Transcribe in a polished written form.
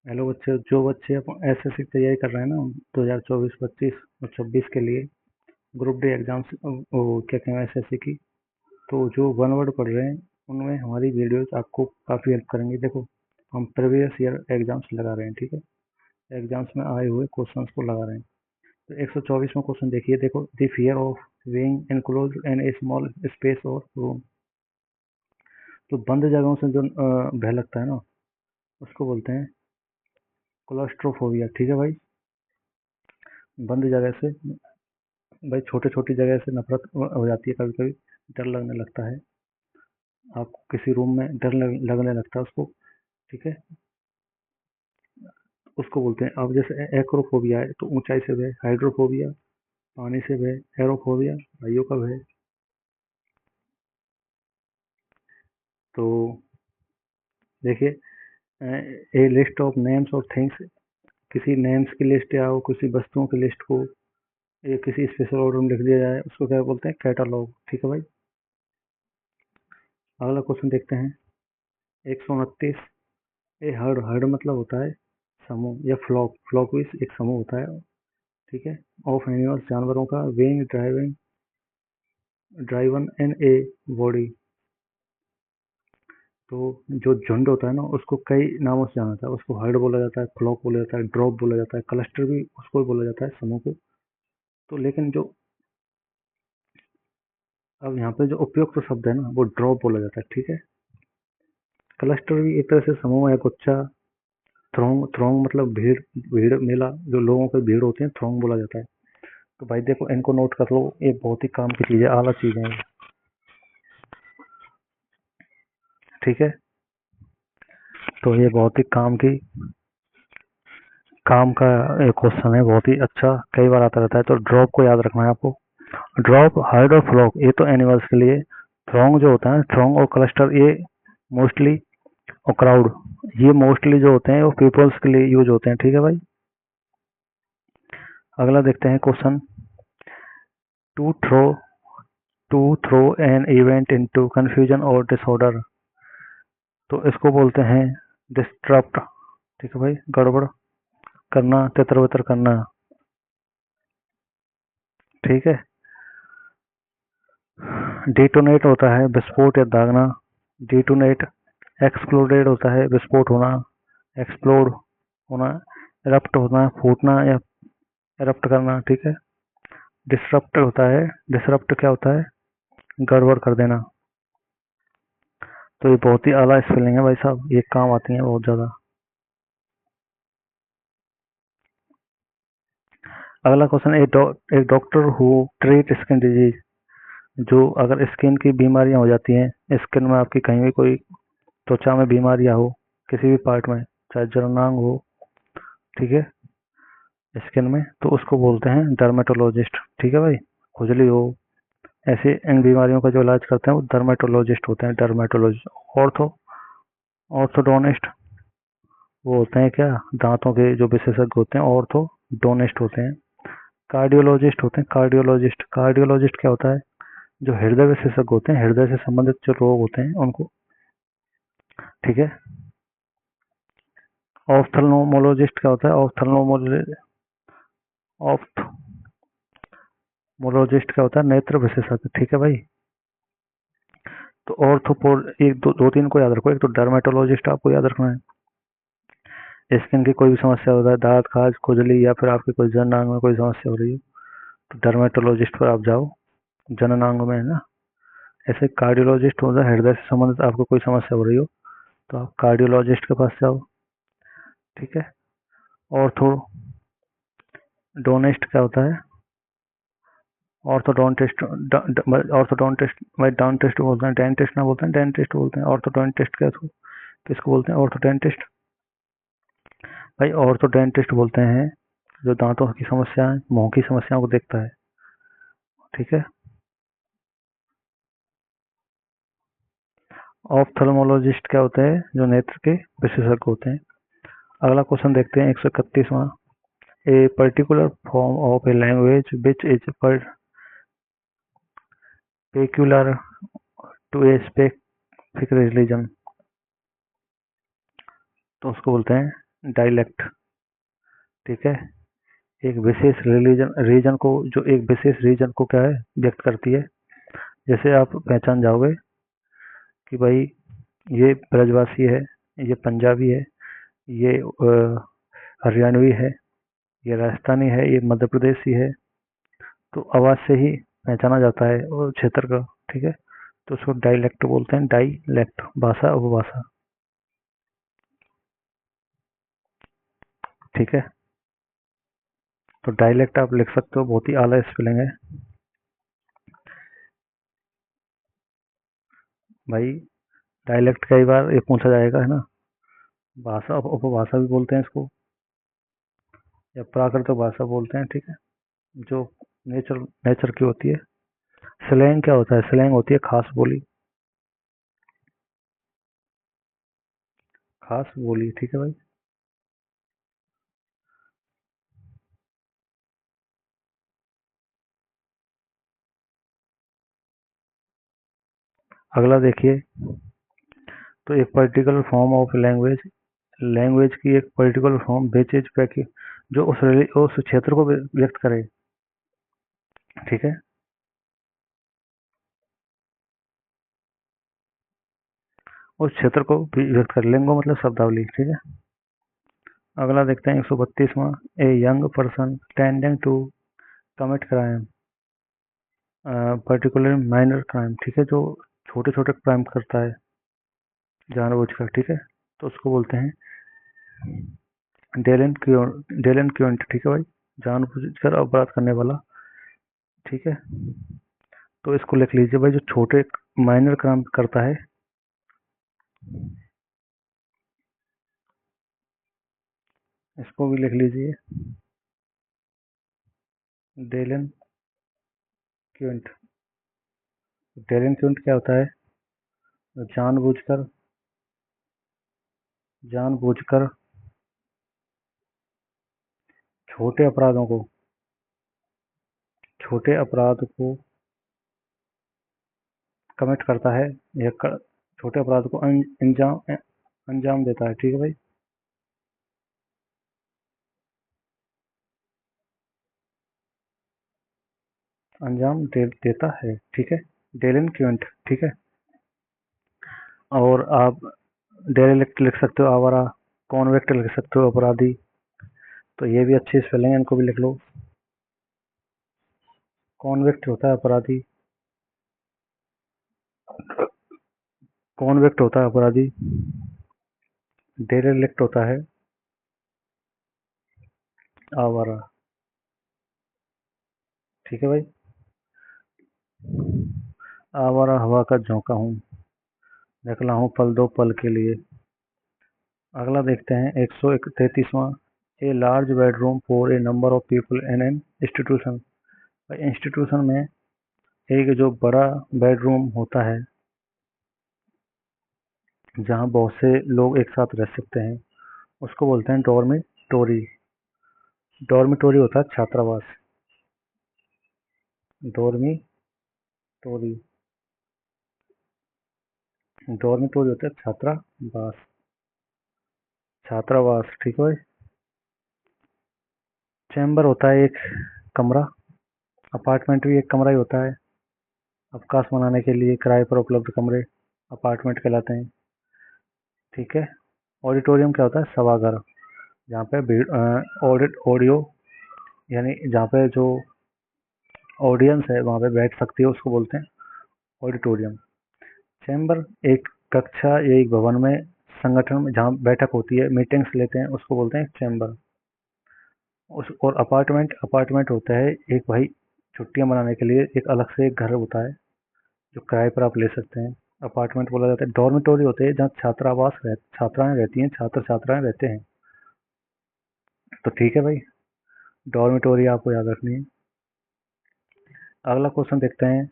Hello बच्चे, जो बच्चे एसएससी की तैयारी कर रहे हैं ना 2024, 25 और 26 के लिए ग्रुप डी एग्जाम्स, वो क्या कहें एसएससी की, तो जो वन वर्ड पढ़ रहे हैं उनमें हमारी वीडियोस आपको काफ़ी हेल्प करेंगी। देखो, हम प्रीवियस ईयर एग्जाम्स लगा रहे हैं, ठीक है। एग्जाम्स में आए हुए क्वेश्चंस को लगा रहे हैं। तो 124 में क्वेश्चन देखिए, देखो, the fear of being enclose in A small space और रूम। तो बंद जगहों से जो भय लगता है ना, उसको बोलते हैं क्लॉस्ट्रोफोबिया, ठीक है भाई। बंद जगह से, भाई छोटे छोटी जगह से नफरत हो जाती है, कभी कभी डर लगने लगता है आपको, किसी रूम में डर लगने लगता है उसको, ठीक है। उसको बोलते हैं, अब जैसे एक्रोफोबिया है तो ऊंचाई से भय, हाइड्रोफोबिया पानी से भय, एरोफोबिया वायु का भय। तो देखिए, ए लिस्ट ऑफ नेम्स और थिंग्स, किसी नेम्स की लिस्ट या किसी वस्तुओं की लिस्ट को किसी स्पेशल ऑर्डर में लिख दिया जाए, उसको क्या बोलते हैं, कैटालॉग, ठीक है भाई। अगला क्वेश्चन देखते हैं, 129। ए हर्ड, हर्ड मतलब होता है समूह, या फ्लॉक, फ्लॉक भी एक समूह होता है, ठीक है। ऑफ एनिमल्स, जानवरों का, being driving driven in a body. तो जो झुंड होता है ना, उसको कई नामों से जाना जाता है, उसको हर्ड बोला जाता है, फ्लॉक बोला जाता है, ड्रॉप बोला जाता है, क्लस्टर भी उसको भी बोला जाता है, समूह को। तो लेकिन जो अब यहाँ पे जो उपयुक्त तो शब्द है ना, वो ड्रॉप बोला जाता है, ठीक है। क्लस्टर भी एक तरह से समूह या गुच्छा। थ्रोंग, थ्रोंग मतलब भीड़, भीड़ मेला, जो लोगों की भीड़ होती है, थ्रोंग बोला जाता है। तो भाई देखो, इनको नोट कर लो, ये बहुत ही काम की चीज़ है, आला चीज़ है, ठीक है। तो ये बहुत ही काम का एक क्वेश्चन है, बहुत ही अच्छा, कई बार आता रहता है। तो ड्रॉप को याद रखना है आपको। ड्रॉप, हाइड और फ्लॉक, ये तो एनिमल्स के लिए। थ्रोंग जो होता है, थ्रोंग और क्लस्टर, ये मोस्टली, और क्राउड, ये मोस्टली जो होते हैं वो पीपल्स के लिए यूज होते हैं, ठीक है भाई। अगला देखते हैं question, to throw to throw an event into confusion और डिसऑर्डर। तो इसको बोलते हैं डिस्टरप्ट, ठीक है भाई, गड़बड़ करना, तितर बितर करना, ठीक है। डिटोनेट होता है विस्फोट या दागना, डिटोनेट। एक्सप्लोडेड होता है विस्फोट होना, एक्सप्लोड होना। इरप्ट होना फूटना या इरप्ट करना, ठीक है। डिसरप्ट होता है, डिसरप्ट क्या होता है, गड़बड़ कर देना। तो ये बहुत ही आला स्पेलिंग है भाई साहब, ये काम आती है बहुत ज़्यादा। अगला क्वेश्चन, एक doctor who treat skin disease. जो अगर स्किन की बीमारियां हो जाती हैं, स्किन में आपकी कहीं भी कोई त्वचा में बीमारियां हो, किसी भी पार्ट में, चाहे जननांग हो, ठीक है, स्किन में, तो उसको बोलते हैं डर्मेटोलॉजिस्ट, ठीक है भाई। खुजली हो, ऐसे इन बीमारियों का जो इलाज करते हैं वो डर्मेटोलॉजिस्ट होते हैं, डर्मेटोलॉजिस्ट। ऑर्थो, ऑर्थोडोनिस्ट, वो होते हैं क्या, दांतों के जो विशेषज्ञ होते हैं, ऑर्थोडोनिस्ट होते हैं। कार्डियोलॉजिस्ट होते हैं, कार्डियोलॉजिस्ट, कार्डियोलॉजिस्ट क्या होता है, जो हृदय विशेषज्ञ होते हैं, हृदय से संबंधित जो रोग होते हैं उनको, ठीक है। ऑफ्थल्मोलॉजिस्ट क्या होता है, ऑफ्थल्मोलॉजिस्ट क्या होता है, नेत्र विशेषज्ञ, ठीक है भाई। तो ऑर्थोपोड, एक दो, दो तीन को याद रखो, एक तो डर्मेटोलॉजिस्ट आपको याद रखना है, स्किन की कोई भी समस्या होता है, दांत खाज, खुजली, या फिर आपके कोई जननांग में कोई समस्या हो रही है, तो डर्मेटोलॉजिस्ट पर आप जाओ, जननांग में है ना। ऐसे कार्डियोलॉजिस्ट होता है, हृदय से संबंधित आपको कोई समस्या हो रही हो तो आप कार्डियोलॉजिस्ट के पास जाओ, ठीक है। ऑर्थोडोनिस्ट क्या होता है, ऑर्थोडोंटिस्ट, ऑर्थोडोंटिस्ट भाई, डॉन्टिस्ट बोलते हैं, डेंटिस्ट ना बोलते हैं, डेंटिस्ट बोलते हैं। ऑर्थोडोंटिस्ट क्या, किसको बोलते हैं, ऑर्थोडेंटिस्ट। भाई ऑर्थोडेंटिस्ट बोलते हैं जो दांतों की समस्याएं, मुंह की समस्याओं को देखता है, ठीक है। ऑप्थेल्मोलॉजिस्ट क्या होते हैं, जो नेत्र के विशेषज्ञ होते हैं। अगला क्वेश्चन देखते हैं, 131वां। A particular form of a language which is peculiar to a specific religion. तो उसको बोलते हैं डायलेक्ट, ठीक है। एक विशेष रीजन को, जो एक विशेष रीजन को क्या है, व्यक्त करती है। जैसे आप पहचान जाओगे कि भाई ये ब्रजवासी है, ये पंजाबी है, ये हरियाणवी है, ये राजस्थानी है, ये मध्य प्रदेशी है। तो आवाज से ही पहचाना जाता है और क्षेत्र का, ठीक है। तो उसको डायलेक्ट बोलते हैं, डाइलेक्ट, भाषा उपभाषा, ठीक है। तो डायलेक्ट आप लिख सकते हो, बहुत ही आला स्पेलिंग है भाई। डायलेक्ट कई बार ये पूछा जाएगा, है ना। भाषा उपभाषा भी बोलते हैं इसको, या प्राकृतिक भाषा बोलते हैं, ठीक है। जो नेचर नेचर की होती है। स्लैंग क्या होता है? स्लैंग होती है खास बोली, खास बोली, ठीक है भाई। अगला देखिए, तो एक particular form of language, language की एक पर्टिकुलर फॉर्म विच इज पैके, जो उस क्षेत्र को व्यक्त करे, ठीक है। उस क्षेत्र को भी व्यक्त करे, लिंगो मतलब शब्दावली, ठीक है। अगला देखते हैं 132वां, a young person tending to commit crime, particular minor crime, ठीक है, जो छोटे छोटे क्राइम करता है जानबूझकर, ठीक है। तो उसको बोलते हैं डेलिंक्वेंट, ठीक है भाई, जानबूझकर अपराध करने वाला, ठीक है। तो इसको लिख लीजिए भाई, जो छोटे माइनर क्राइम करता है, इसको भी लिख लीजिए, डेलिंक्वेंट। डेलिंक्वेंट क्या होता है? जानबूझकर, जानबूझकर छोटे अपराधों को, छोटे अपराध को कमिट करता है, या छोटे अपराध को अंजाम अंजाम देता है, ठीक है भाई। अंजाम देता है, ठीक है। डेलिंक्वेंट, ठीक है। और आप डेरेलिक्ट लिख सकते हो, आवारा। कॉन्वेक्ट लिख सकते हो, अपराधी। तो ये भी अच्छी स्पेलिंग है, इनको भी लिख लो। कॉन्वेक्ट होता है अपराधी, कॉन्वेक्ट होता है अपराधी। डेरेलिक्ट होता है आवारा, ठीक है भाई। आवारा हवा का झोंका हूँ, निकला हूँ पल दो पल के लिए। अगला देखते हैं 133वां, a large bedroom for a number of people in an institution. Institution में एक जो बड़ा बेडरूम होता है, जहाँ बहुत से लोग एक साथ रह सकते हैं, उसको बोलते हैं डॉर्मिटोरी। डॉर्मिटोरी होता है छात्रावास, डॉर्मिटोरी। डॉर्मिटोरी होता है छात्रावास, छात्रावास, ठीक है भाई। चैम्बर होता है एक कमरा, अपार्टमेंट भी एक कमरा ही होता है। अवकाश मनाने के लिए किराए पर उपलब्ध कमरे अपार्टमेंट कहलाते हैं, ठीक है। ऑडिटोरियम क्या होता है? सभागार, जहाँ पे ऑडियो, यानी जहाँ पे जो ऑडियंस है वहाँ पे बैठ सकती है, उसको बोलते हैं ऑडिटोरियम। चैम्बर एक कक्षा या एक भवन में, संगठन में जहाँ बैठक होती है, मीटिंग्स लेते हैं, उसको बोलते हैं चैम्बर। उस और अपार्टमेंट, अपार्टमेंट होता है एक भाई, छुट्टियां मनाने के लिए एक अलग से एक घर होता है, जो किराए पर आप ले सकते हैं, अपार्टमेंट बोला जाता है। डॉर्मिटोरी होते हैं जहाँ छात्राएं रहती हैं, छात्र छात्राएं रहते हैं। तो ठीक है भाई, डॉर्मिटोरी आपको याद रखनी है। अगला क्वेश्चन देखते हैं,